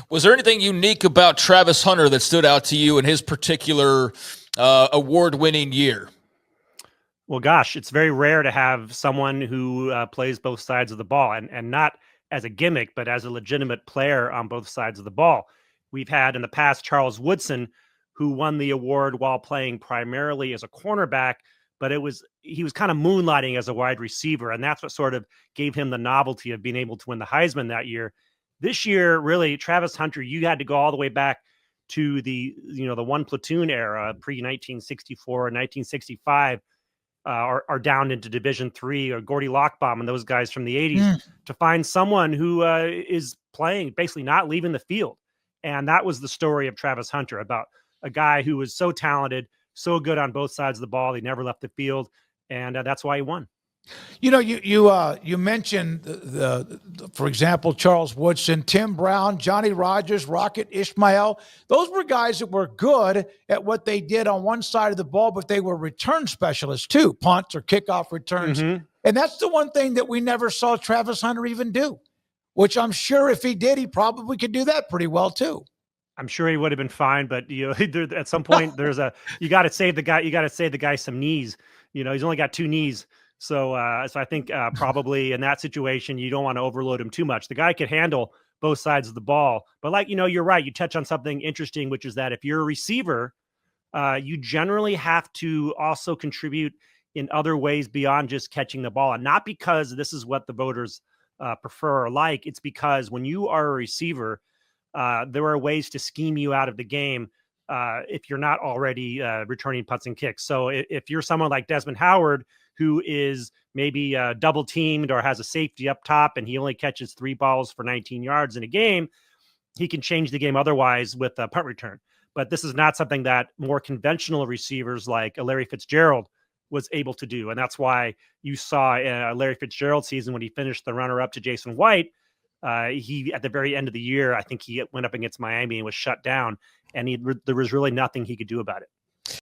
Was there anything unique about Travis Hunter that stood out to you in his particular award-winning year? Well, gosh, it's very rare to have someone who plays both sides of the ball, and not as a gimmick, but as a legitimate player on both sides of the ball. We've had in the past Charles Woodson, who won the award while playing primarily as a cornerback, but he was kind of moonlighting as a wide receiver, and that's what sort of gave him the novelty of being able to win the Heisman that year. This year, really, Travis Hunter, you had to go all the way back to the one platoon era, pre 1964 and 1965. Are down into Division III, or Gordy Lockbaum and those guys from the 80s, to find someone who is playing, basically not leaving the field. And that was the story of Travis Hunter, about a guy who was so talented, so good on both sides of the ball. He never left the field, and that's why he won. You know, you mentioned for example, Charles Woodson, Tim Brown, Johnny Rogers, Rocket Ismail. Those were guys that were good at what they did on one side of the ball, but they were return specialists too, punts or kickoff returns. Mm-hmm. And that's the one thing that we never saw Travis Hunter even do, which I'm sure if he did, he probably could do that pretty well too. I'm sure he would have been fine, but at some point you got to save the guy. You got to save the guy some knees. He's only got 2 knees. So I think probably in that situation, you don't want to overload him too much. The guy could handle both sides of the ball. But you're right. You touch on something interesting, which is that if you're a receiver, you generally have to also contribute in other ways beyond just catching the ball. And not because this is what the voters prefer or like. It's because when you are a receiver, there are ways to scheme you out of the game if you're not already returning punts and kicks. So if you're someone like Desmond Howard, who is maybe double teamed or has a safety up top, and he only catches 3 balls for 19 yards in a game, he can change the game otherwise with a punt return. But this is not something that more conventional receivers like Larry Fitzgerald was able to do. And that's why you saw Larry Fitzgerald season, when he finished the runner-up to Jason White, he, at the very end of the year, I think he went up against Miami and was shut down, and there was really nothing he could do about it.